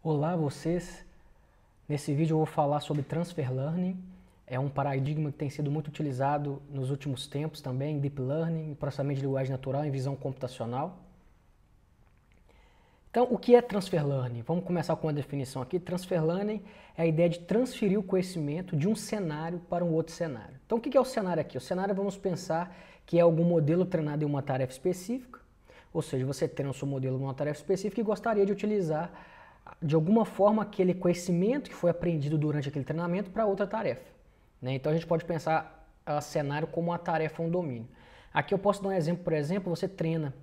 Olá vocês, nesse vídeo eu vou falar sobre Transfer Learning. É um paradigma que tem sido muito utilizado nos últimos tempos também em Deep Learning, em processamento de linguagem natural, em visão computacional. Então, o que é Transfer Learning? Vamos começar com uma definição aqui. Transfer Learning é a ideia de transferir o conhecimento de um cenário para um outro cenário. Então, o que é o cenário aqui? O cenário, vamos pensar que é algum modelo treinado em uma tarefa específica, ou seja, você treina o seu modelo numa tarefa específica e gostaria de utilizar de alguma forma aquele conhecimento que foi aprendido durante aquele treinamento para outra tarefa. Então a gente pode pensar o cenário como uma tarefa, um domínio. Aqui eu posso dar um exemplo, por exemplo, você treina,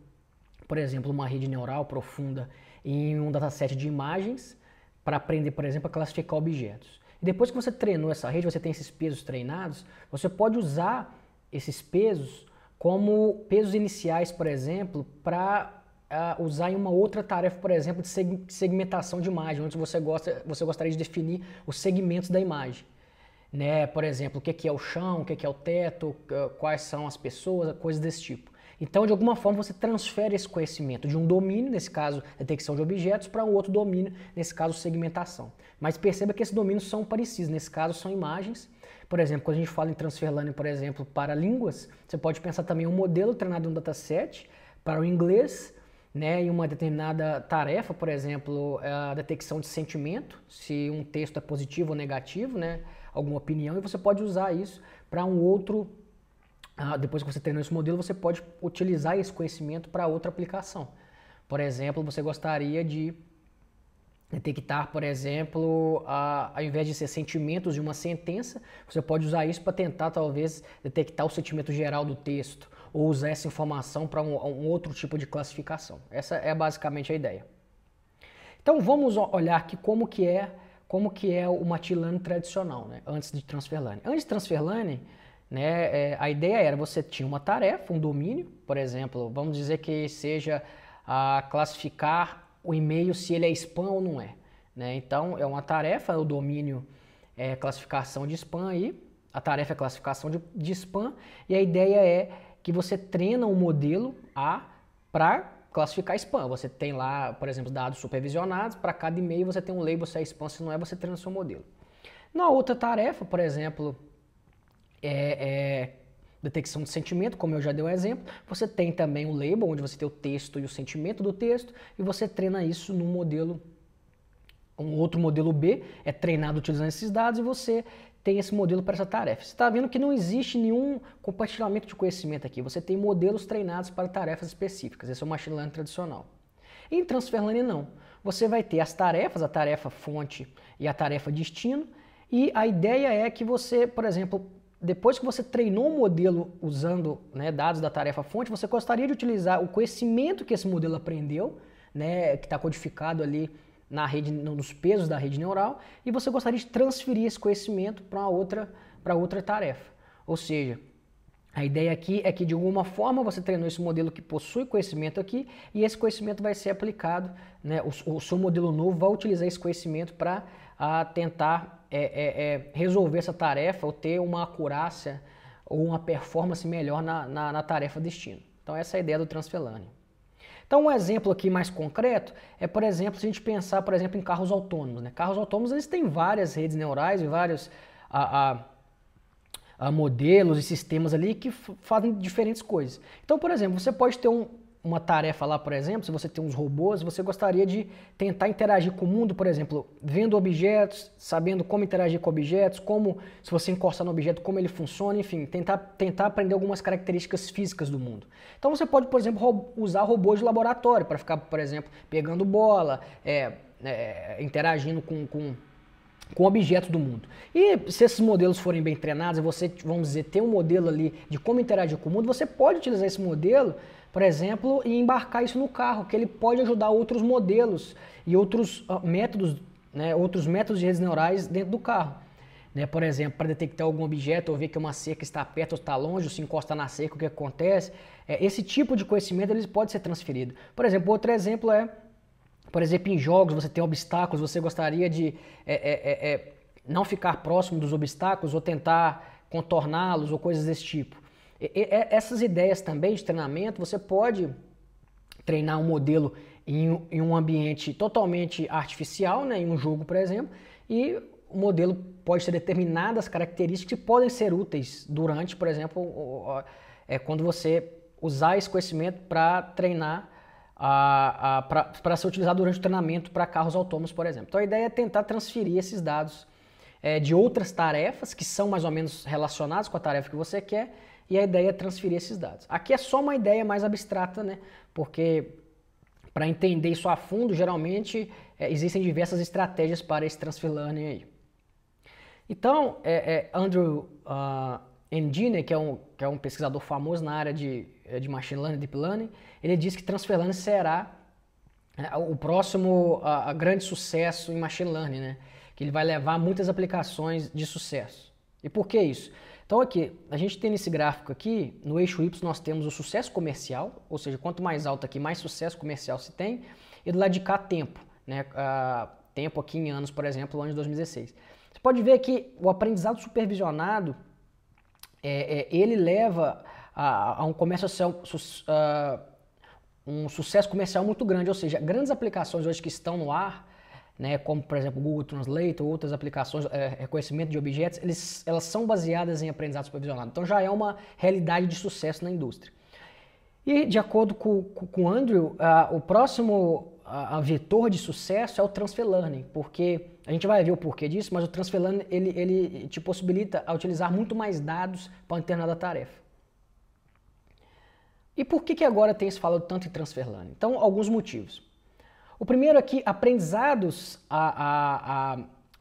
por exemplo, uma rede neural profunda em um dataset de imagens para aprender, por exemplo, a classificar objetos. E depois que você treinou essa rede, você tem esses pesos treinados, você pode usar esses pesos como pesos iniciais, por exemplo, para usar em uma outra tarefa, por exemplo, de segmentação de imagem, onde você gostaria de definir os segmentos da imagem. Por exemplo, o que é o chão, o que é o teto, quais são as pessoas, coisas desse tipo. Então, de alguma forma, você transfere esse conhecimento de um domínio, nesse caso, detecção de objetos, para um outro domínio, nesse caso, segmentação. Mas perceba que esses domínios são parecidos, nesse caso, são imagens. Por exemplo, quando a gente fala em Transfer Learning, por exemplo, para línguas, você pode pensar também em um modelo treinado em um dataset para o inglês, em uma determinada tarefa, por exemplo, a detecção de sentimento, se um texto é positivo ou negativo, alguma opinião, e você pode usar isso para um outro, depois que você treinou esse modelo, você pode utilizar esse conhecimento para outra aplicação. Por exemplo, você gostaria de detectar, por exemplo, ao invés de ser sentimentos de uma sentença, você pode usar isso para tentar, talvez, detectar o sentimento geral do texto, ou usar essa informação para um outro tipo de classificação. Essa é basicamente a ideia. Então vamos olhar aqui como que é o Machine Learning tradicional, antes de Transfer Learning. Antes de Transfer Learning, a ideia era você tinha uma tarefa, um domínio, por exemplo, vamos dizer que seja classificar o e-mail se ele é spam ou não é. Então é uma tarefa, o domínio é classificação de spam aí, a tarefa é classificação de spam, e a ideia é que você treina um modelo para classificar spam. Você tem lá, por exemplo, dados supervisionados, para cada e-mail você tem um label se é spam, se não é, você treina o seu modelo. Na outra tarefa, por exemplo, detecção de sentimento, como eu já dei um exemplo, você tem também um label, onde você tem o texto e o sentimento do texto, e você treina isso num modelo, um outro modelo B, é treinado utilizando esses dados, e você tem esse modelo para essa tarefa. Você está vendo que não existe nenhum compartilhamento de conhecimento aqui. Você tem modelos treinados para tarefas específicas. Esse é o Machine Learning tradicional. Em Transfer Learning, não. Você vai ter as tarefas, a tarefa fonte e a tarefa destino. E a ideia é que você, por exemplo, depois que você treinou um modelo usando dados da tarefa fonte, você gostaria de utilizar o conhecimento que esse modelo aprendeu, que está codificado ali na rede, nos pesos da rede neural, e você gostaria de transferir esse conhecimento para outra tarefa. Ou seja, a ideia aqui é que de alguma forma você treinou esse modelo que possui conhecimento aqui, e esse conhecimento vai ser aplicado, o seu modelo novo vai utilizar esse conhecimento para tentar resolver essa tarefa ou ter uma acurácia ou uma performance melhor na tarefa destino. Então essa é a ideia do Transfer Learning. Então um exemplo aqui mais concreto é, por exemplo, se a gente pensar, por exemplo, em carros autônomos. Carros autônomos, eles têm várias redes neurais e vários modelos e sistemas ali que fazem diferentes coisas. Então, por exemplo, você pode ter uma tarefa lá, por exemplo, se você tem uns robôs, você gostaria de tentar interagir com o mundo, por exemplo, vendo objetos, sabendo como interagir com objetos, como, se você encostar no objeto, como ele funciona, enfim, tentar aprender algumas características físicas do mundo. Então você pode, por exemplo, usar robôs de laboratório para ficar, por exemplo, pegando bola, interagindo com objetos do mundo. E se esses modelos forem bem treinados, e você, vamos dizer, tem um modelo ali de como interagir com o mundo, você pode utilizar esse modelo, por exemplo, e embarcar isso no carro, que ele pode ajudar outros modelos e outros métodos, outros métodos de redes neurais dentro do carro. Por exemplo, para detectar algum objeto, ou ver que uma cerca está perto ou está longe, ou se encosta na cerca, o que acontece. Esse tipo de conhecimento ele pode ser transferido. Por exemplo, outro exemplo por exemplo, em jogos você tem obstáculos, você gostaria de não ficar próximo dos obstáculos ou tentar contorná-los ou coisas desse tipo. Essas ideias também de treinamento, você pode treinar um modelo em um ambiente totalmente artificial, né, em um jogo, por exemplo, e o modelo pode ter determinadas características que podem ser úteis durante, por exemplo, quando você usar esse conhecimento para treinar, para ser utilizado durante o treinamento para carros autônomos, por exemplo. Então a ideia é tentar transferir esses dados de outras tarefas que são mais ou menos relacionadas com a tarefa que você quer, e a ideia é transferir esses dados. Aqui é só uma ideia mais abstrata, né? Porque para entender isso a fundo, geralmente existem diversas estratégias para esse transfer learning aí. Então, Andrew Ng, né, que é um pesquisador famoso na área de machine learning e deep learning, ele diz que transfer learning será o próximo grande sucesso em machine learning, né? Que ele vai levar muitas aplicações de sucesso. E por que isso? Então aqui, a gente tem nesse gráfico aqui, no eixo Y nós temos o sucesso comercial, ou seja, quanto mais alto aqui, mais sucesso comercial se tem, e do lado de cá tempo, né? Tempo aqui em anos, por exemplo, o ano de 2016. Você pode ver que o aprendizado supervisionado, ele leva a um comércio um sucesso comercial muito grande, ou seja, grandes aplicações hoje que estão no ar, né, como por exemplo o Google Translate ou outras aplicações, reconhecimento de objetos, elas são baseadas em aprendizado supervisionado. Então já é uma realidade de sucesso na indústria. E de acordo com o Andrew, o próximo vetor de sucesso é o transfer learning, porque a gente vai ver o porquê disso, mas o transfer learning ele te possibilita a utilizar muito mais dados para uma determinada tarefa. E por que agora tem se falado tanto em transfer learning? Então, alguns motivos. O primeiro é que aprendizados,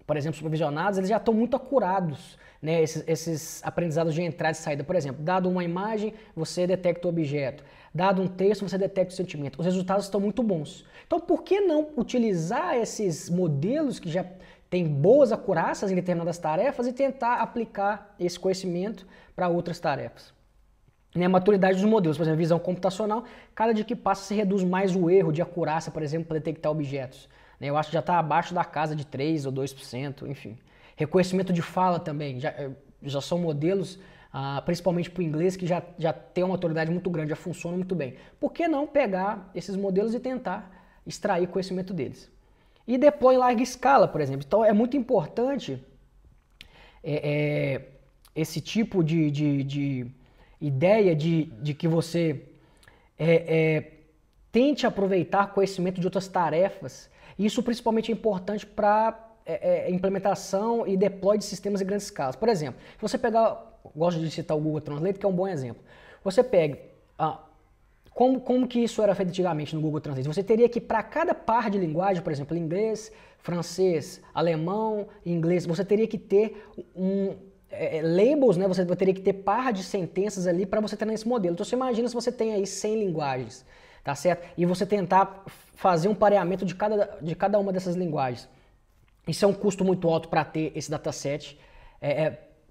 por exemplo, supervisionados, eles já estão muito acurados, né? Esses aprendizados de entrada e saída. Por exemplo, dado uma imagem, você detecta o objeto. Dado um texto, você detecta o sentimento. Os resultados estão muito bons. Então, por que não utilizar esses modelos que já têm boas acurácias em determinadas tarefas e tentar aplicar esse conhecimento para outras tarefas? A maturidade dos modelos, por exemplo, visão computacional, cada dia que passa se reduz mais o erro de acurácia, por exemplo, para detectar objetos. Eu acho que já está abaixo da casa de 3% ou 2%, enfim. Reconhecimento de fala também, já são modelos, principalmente para o inglês, que já tem uma maturidade muito grande, já funcionam muito bem. Por que não pegar esses modelos e tentar extrair conhecimento deles? E deploy em larga escala, por exemplo. Então é muito importante esse tipo de ideia de que você tente aproveitar conhecimento de outras tarefas. Isso principalmente é importante para implementação e deploy de sistemas em grandes escalas. Por exemplo, se você pegar, gosto de citar o Google Translate, que é um bom exemplo. Você pega, como que isso era feito antigamente no Google Translate? Você teria que, para cada par de linguagem, por exemplo, inglês, francês, alemão, inglês, você teria que ter labels, né? Você teria que ter par de sentenças ali para você treinar esse modelo. Então você imagina se você tem aí 100 linguagens, tá certo? E você tentar fazer um pareamento de cada uma dessas linguagens. Isso é um custo muito alto para ter esse dataset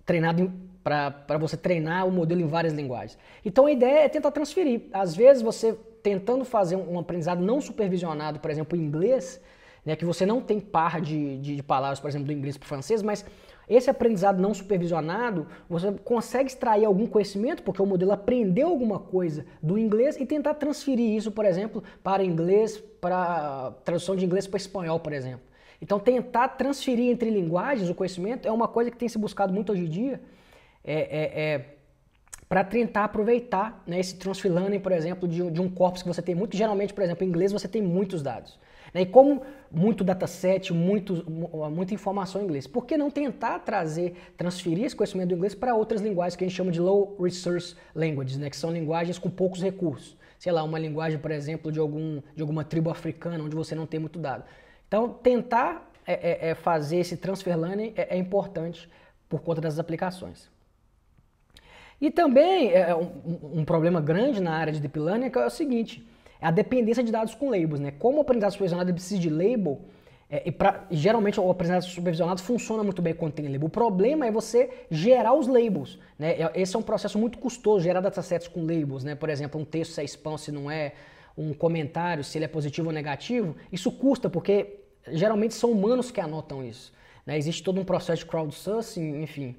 treinado para você treinar o modelo em várias linguagens. Então a ideia é tentar transferir. Às vezes você tentando fazer um aprendizado não supervisionado, por exemplo, em inglês, né, que você não tem par de palavras, por exemplo, do inglês para o francês, mas esse aprendizado não supervisionado, você consegue extrair algum conhecimento, porque o modelo aprendeu alguma coisa do inglês e tentar transferir isso, por exemplo, para inglês, para tradução de inglês para espanhol, por exemplo. Então tentar transferir entre linguagens o conhecimento é uma coisa que tem se buscado muito hoje em dia, para tentar aproveitar, né, esse transfer learning, por exemplo, de um corpus que você tem muito. Geralmente, por exemplo, em inglês você tem muitos dados. E como muito dataset, muita informação em inglês, por que não tentar transferir esse conhecimento do inglês para outras linguagens que a gente chama de low resource languages, né, que são linguagens com poucos recursos? Sei lá, uma linguagem, por exemplo, de alguma tribo africana, onde você não tem muito dado. Então, tentar fazer esse transfer learning é importante por conta das aplicações. E também um problema grande na área de deep learning é o seguinte: é a dependência de dados com labels, né? Como o aprendizado supervisionado precisa de label, geralmente o aprendizado supervisionado funciona muito bem quando tem label. O problema é você gerar os labels, né? Esse é um processo muito custoso, gerar datasets com labels, né? Por exemplo, um texto se é spam, se não é, um comentário, se ele é positivo ou negativo. Isso custa, porque geralmente são humanos que anotam isso, né? Existe todo um processo de crowdsourcing, enfim.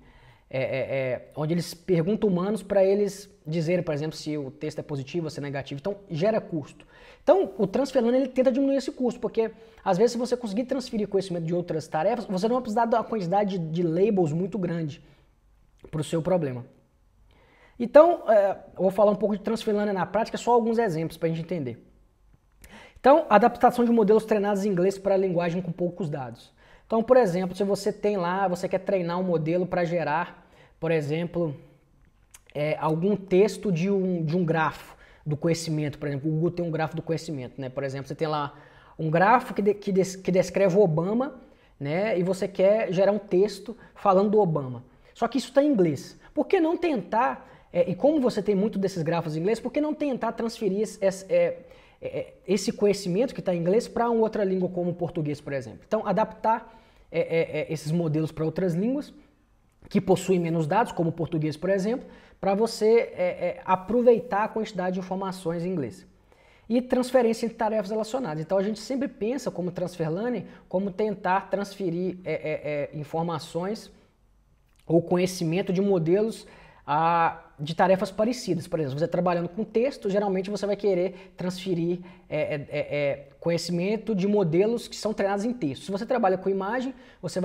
onde eles perguntam humanos para eles dizerem, por exemplo, se o texto é positivo ou se é negativo. Então, gera custo. Então, o Transfer Learning ele tenta diminuir esse custo, porque às vezes se você conseguir transferir conhecimento de outras tarefas, você não vai precisar de uma quantidade de labels muito grande para o seu problema. Então, eu vou falar um pouco de Transfer Learning na prática, só alguns exemplos para a gente entender. Então, adaptação de modelos treinados em inglês para a linguagem com poucos dados. Então, por exemplo, se você tem lá, você quer treinar um modelo para gerar, por exemplo, algum texto de um grafo do conhecimento, por exemplo, o Google tem um grafo do conhecimento, né? Por exemplo, você tem lá um grafo que descreve o Obama, né? E você quer gerar um texto falando do Obama. Só que isso está em inglês. Por que não tentar, e como você tem muito desses grafos em inglês, por que não tentar transferir esse conhecimento que está em inglês para uma outra língua como o português, por exemplo? Então, adaptar esses modelos para outras línguas que possuem menos dados, como o português, por exemplo, para você aproveitar a quantidade de informações em inglês. E transferência entre tarefas relacionadas. Então, a gente sempre pensa como Transfer Learning, como tentar transferir informações ou conhecimento de modelos de tarefas parecidas. Por exemplo, você trabalhando com texto, geralmente você vai querer transferir conhecimento de modelos que são treinados em texto. Se você trabalha com imagem, você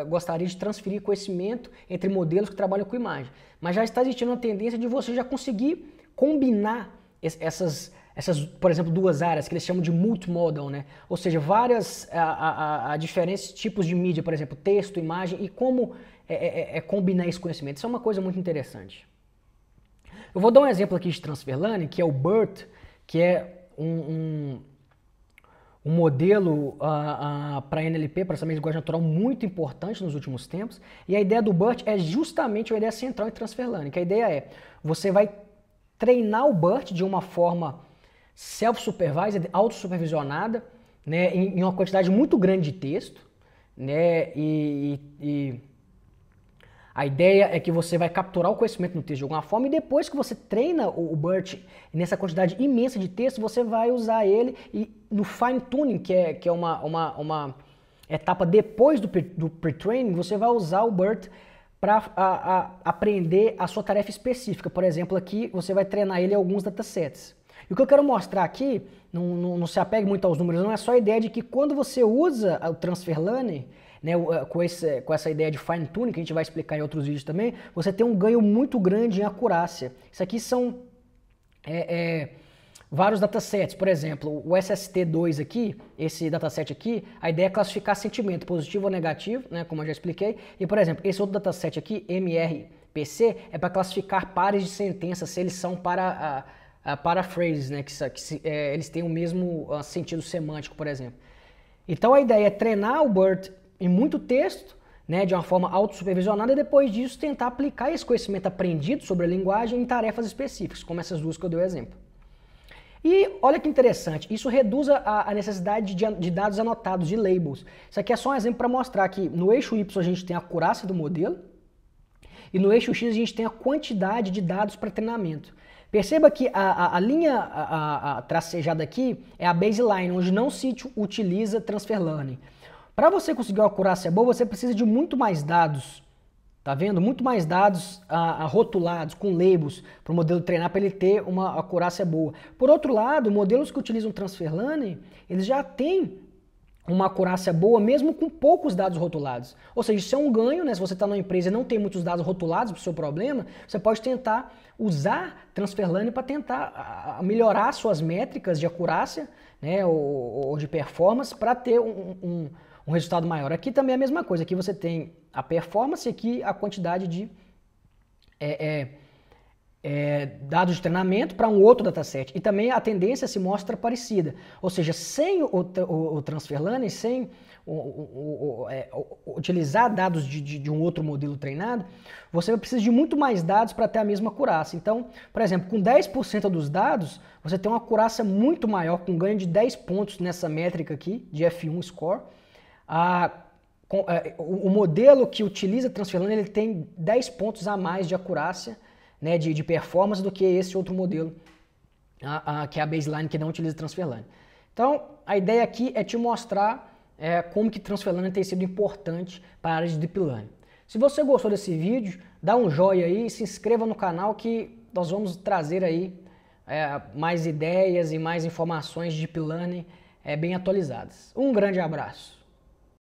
gostaria de transferir conhecimento entre modelos que trabalham com imagem. Mas já está existindo uma tendência de você já conseguir combinar essas, por exemplo, duas áreas que eles chamam de multimodal, né? Ou seja, várias diferentes tipos de mídia, por exemplo, texto, imagem, e como combinar esse conhecimento. Isso é uma coisa muito interessante. Eu vou dar um exemplo aqui de Transfer Learning, que é o BERT, que é um modelo para NLP, processamento de linguagem natural, muito importante nos últimos tempos. E a ideia do BERT é justamente a ideia central em Transfer Learning, que a ideia é, você vai treinar o BERT de uma forma self-supervised, autossupervisionada, né, em uma quantidade muito grande de texto, né, e a ideia é que você vai capturar o conhecimento no texto de alguma forma e depois que você treina o BERT nessa quantidade imensa de texto, você vai usar ele e no fine tuning, que é uma etapa depois do pre-training, você vai usar o BERT para aprender a sua tarefa específica. Por exemplo, aqui você vai treinar ele em alguns datasets. E o que eu quero mostrar aqui, não se apegue muito aos números, não é só a ideia de que quando você usa o Transfer Learning, né, com essa ideia de fine tuning, que a gente vai explicar em outros vídeos também, você tem um ganho muito grande em acurácia. Isso aqui são vários datasets. Por exemplo, o SST2 aqui, esse dataset aqui, a ideia é classificar sentimento positivo ou negativo, né, como eu já expliquei. E, por exemplo, esse outro dataset aqui, MRPC, é para classificar pares de sentenças, se eles são paraphrases, né, eles têm o mesmo sentido semântico, por exemplo. Então a ideia é treinar o BERT em muito texto, né, de uma forma autossupervisionada, e depois disso tentar aplicar esse conhecimento aprendido sobre a linguagem em tarefas específicas, como essas duas que eu dei o exemplo. E olha que interessante, isso reduz a necessidade de dados anotados, de labels. Isso aqui é só um exemplo para mostrar que no eixo Y a gente tem a acurácia do modelo e no eixo X a gente tem a quantidade de dados para treinamento. Perceba que a linha tracejada aqui é a baseline, onde não se utiliza Transfer Learning. Para você conseguir uma acurácia boa, você precisa de muito mais dados, tá vendo? Muito mais dados rotulados, com labels, para o modelo treinar, para ele ter uma acurácia boa. Por outro lado, modelos que utilizam Transfer Learning, eles já têm uma acurácia boa, mesmo com poucos dados rotulados. Ou seja, isso é um ganho, né? Se você está numa empresa e não tem muitos dados rotulados para o seu problema, você pode tentar usar Transfer Learning para tentar melhorar suas métricas de acurácia, né, ou de performance, para ter um resultado maior. Aqui também é a mesma coisa, aqui você tem a performance e aqui a quantidade de dados de treinamento para um outro dataset. E também a tendência se mostra parecida. Ou seja, sem o Transfer Learning, sem utilizar dados de um outro modelo treinado, você precisa de muito mais dados para ter a mesma acurácia. Então, por exemplo, com 10% dos dados, você tem uma acurácia muito maior, com ganho de 10 pontos nessa métrica aqui, de F1 Score. O modelo que utiliza Transfer Learning, ele tem 10 pontos a mais de acurácia, né, de performance do que esse outro modelo, que é a baseline, que não utiliza Transfer Learning. Então, a ideia aqui é te mostrar como que Transfer Learning tem sido importante para a área de Deep Learning. Se você gostou desse vídeo, dá um joinha aí e se inscreva no canal que nós vamos trazer aí mais ideias e mais informações de Deep Learning bem atualizadas. Um grande abraço!